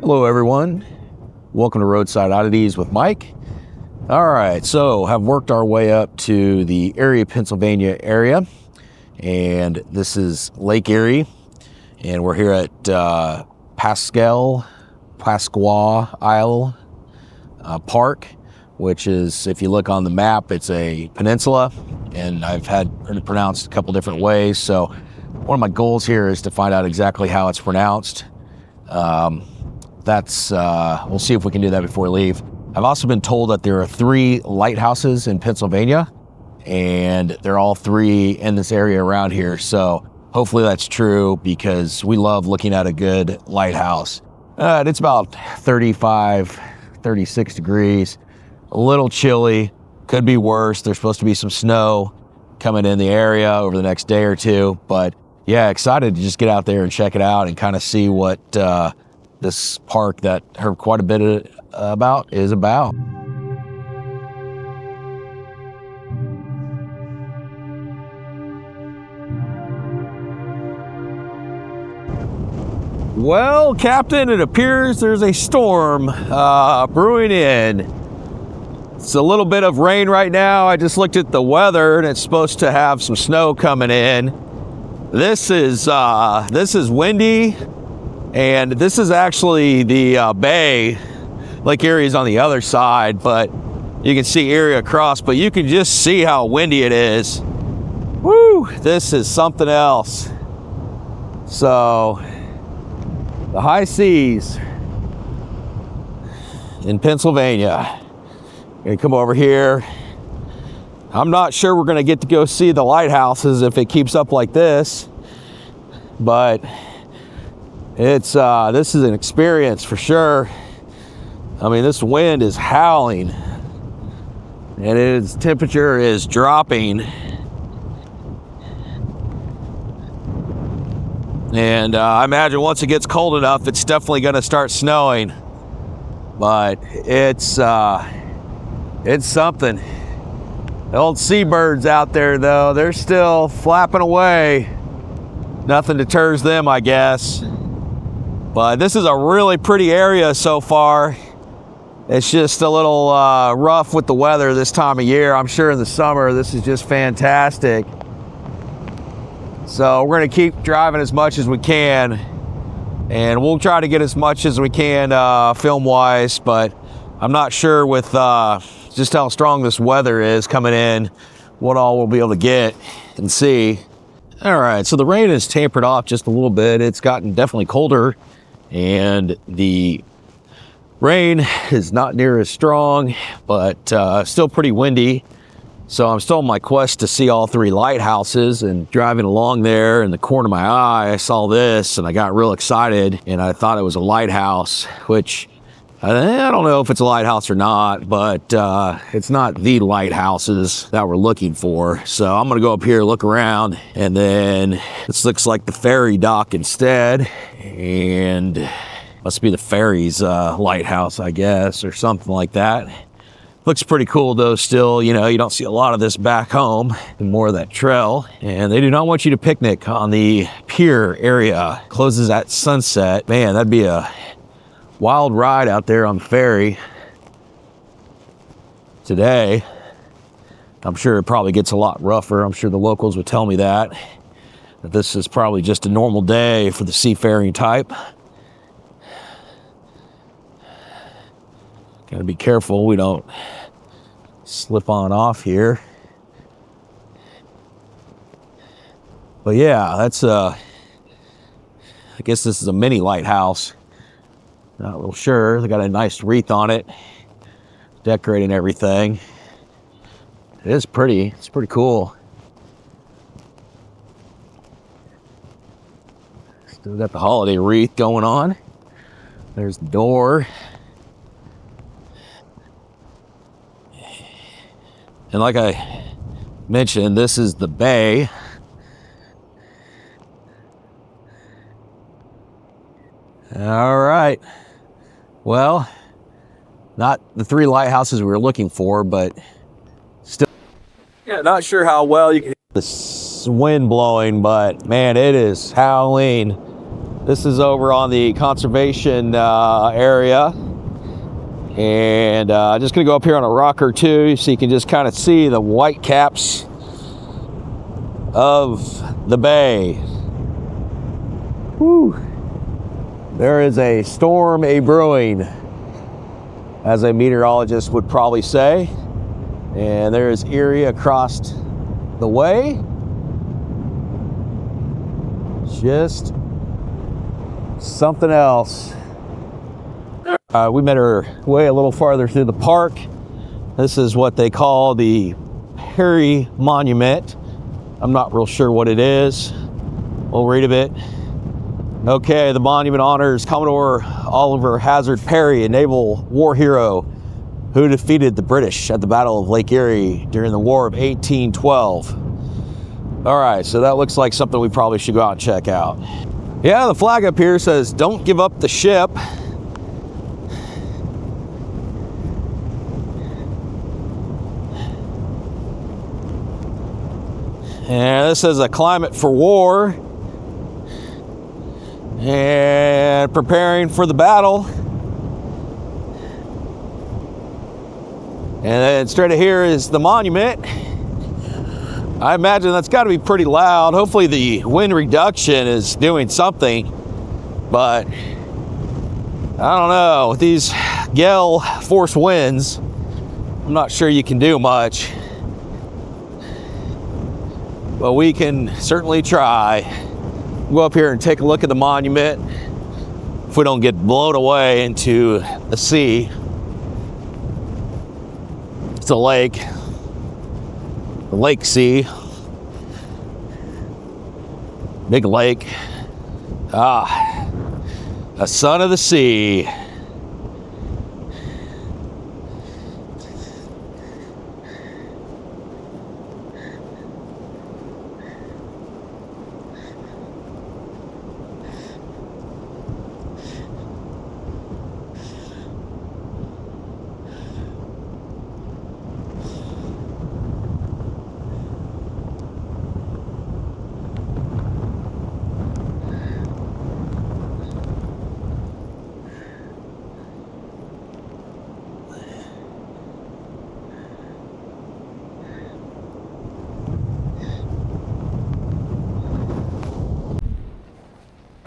Hello everyone, welcome to Roadside Oddities with Mike. All right, so have worked our way up to the Erie, Pennsylvania area, and this is Lake Erie, and we're here at Presque Isle Park, which is, if you look on the map, it's a peninsula, and I've had it pronounced a couple different ways, so one of my goals here is to find out exactly how it's pronounced. We'll see if we can do that before we leave. I've also been told that there are 3 lighthouses in Pennsylvania, and they're all 3 in this area around here. So hopefully that's true, because we love looking at a good lighthouse. It's about 35, 36 degrees, a little chilly, could be worse. There's supposed to be some snow coming in the area over the next day or two, but yeah, excited to just get out there and check it out and kind of see what this park that I heard quite a bit about is about. Well, Captain, it appears there's a storm brewing in. It's a little bit of rain right now. I just looked at the weather and it's supposed to have some snow coming in. This is windy. And this is actually the bay. Lake Erie is on the other side, but you can see Erie across, but you can just see how windy it is. Woo, this is something else. So, the high seas in Pennsylvania. Gonna come over here. I'm not sure we're gonna get to go see the lighthouses if it keeps up like this, but it's this is an experience for sure. I mean, this wind is howling and its temperature is dropping, and I imagine once it gets cold enough it's definitely going to start snowing, but it's something. The old seabirds out there, though, they're still flapping away. Nothing deters them, I guess. But this is a really pretty area so far. It's just a little rough with the weather this time of year. I'm sure in the summer this is just fantastic. So we're gonna keep driving as much as we can, and we'll try to get as much as we can film-wise, but I'm not sure with just how strong this weather is coming in, what all we'll be able to get and see. All right, so the rain has tapered off just a little bit. It's gotten definitely colder, and the rain is not near as strong, but still pretty windy. So I'm still on my quest to see all 3 lighthouses, and driving along there, in the corner of my eye I saw this and I got real excited, and I thought it was a lighthouse, which I don't know if it's a lighthouse or not, but it's not the lighthouses that we're looking for. So I'm gonna go up here, look around, and then this looks like the ferry dock instead, and must be the ferry's lighthouse, I guess, or something like that. Looks pretty cool though still. You know, you don't see a lot of this back home, and more of that trail. And they do not want you to picnic on the pier area. Closes at sunset. Man, that'd be a wild ride out there on the ferry today. I'm sure it probably gets a lot rougher. I'm sure the locals would tell me that this is probably just a normal day for the seafaring type. Gotta be careful we don't slip on off here. But yeah, that's I guess this is a mini lighthouse. Not real sure. They got a nice wreath on it, decorating everything. It is pretty. It's pretty cool. Still got the holiday wreath going on. There's the door. And like I mentioned, this is the bay. All right. Well, not the 3 lighthouses we were looking for, but still, yeah, not sure how well you can hear this wind blowing, but man, it is howling. This is over on the conservation area. And just gonna go up here on a rock or two so you can just kind of see the white caps of the bay. Whew. There is a storm a-brewing, as a meteorologist would probably say. And there's Erie across the way. Just something else. We made our way a little farther through the park. This is what they call the Perry Monument. I'm not real sure what it is. We'll read a bit. Okay, the monument honors Commodore Oliver Hazard Perry, a naval war hero who defeated the British at the Battle of Lake Erie during the War of 1812. All right, so that looks like something we probably should go out and check out. Yeah, the flag up here says, "Don't give up the ship." And this is a climate for war and preparing for the battle. And then straight here is the monument. I imagine that's got to be pretty loud. Hopefully the wind reduction is doing something, but I don't know. With these gale force winds, I'm not sure you can do much. But we can certainly try. Go up here and take a look at the monument if we don't get blown away into the sea. It's a lake. The Lake Sea. Big lake. Ah, a son of the sea.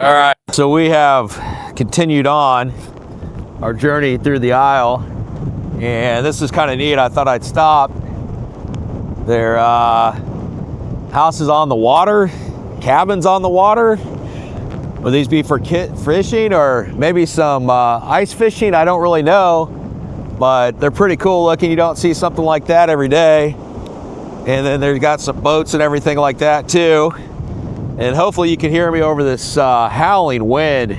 All right, so we have continued on our journey through the Isle, and this is kind of neat. I thought I'd stop. There are houses on the water, cabins on the water. Will these be for fishing or maybe some ice fishing? I don't really know, but they're pretty cool looking. You don't see something like that every day. And then they've got some boats and everything like that too. And hopefully you can hear me over this howling wind.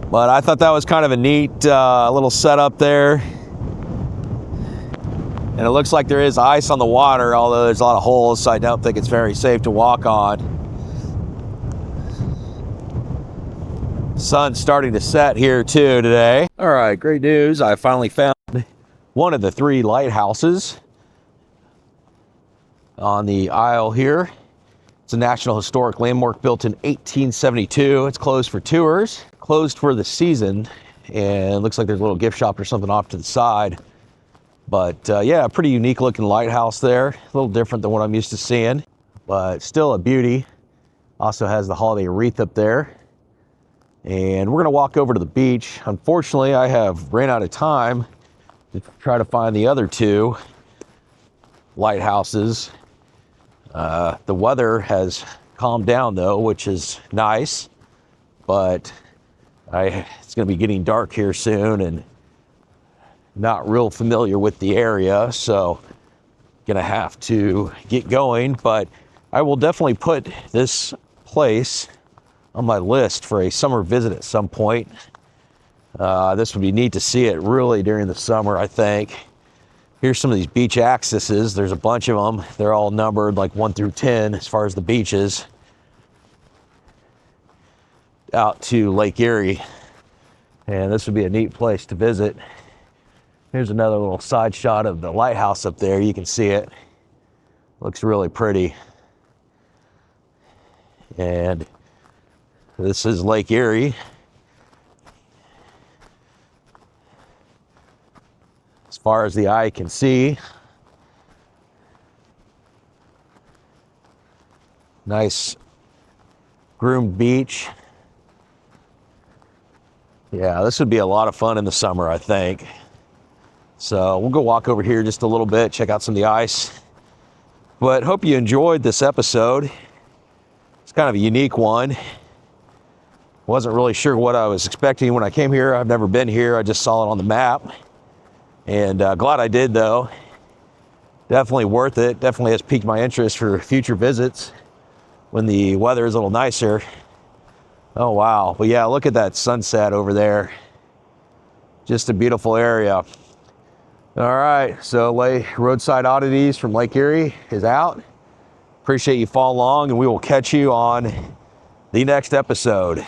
But I thought that was kind of a neat little setup there. And it looks like there is ice on the water, although there's a lot of holes, so I don't think it's very safe to walk on. Sun's starting to set here too today. All right, great news. I finally found one of the 3 lighthouses on the Isle here. It's a National Historic Landmark built in 1872. It's closed for tours, closed for the season, and it looks like there's a little gift shop or something off to the side. But yeah, pretty unique looking lighthouse there. A little different than what I'm used to seeing, but still a beauty. Also has the holiday wreath up there. And we're gonna walk over to the beach. Unfortunately, I have ran out of time to try to find the other 2 lighthouses. The weather has calmed down though, which is nice, but it's gonna be getting dark here soon and not real familiar with the area, so gonna have to get going. But I will definitely put this place on my list for a summer visit at some point. This would be neat to see it really during the summer, I think. Here's some of these beach accesses. There's a bunch of them. They're all numbered like 1 through 10 as far as the beaches out to Lake Erie. And this would be a neat place to visit. Here's another little side shot of the lighthouse up there. You can see it. Looks really pretty. And This is Lake Erie. As far as the eye can see. Nice groomed beach. Yeah, this would be a lot of fun in the summer, I think. So we'll go walk over here just a little bit, check out some of the ice. But hope you enjoyed this episode. It's kind of a unique one. Wasn't really sure what I was expecting when I came here. I've never been here. I just saw it on the map. And glad I did, though. Definitely worth it. Definitely has piqued my interest for future visits when the weather is a little nicer. Oh, wow. But yeah, look at that sunset over there. Just a beautiful area. All right, so Roadside Oddities from Lake Erie is out. Appreciate you following along, and we will catch you on the next episode.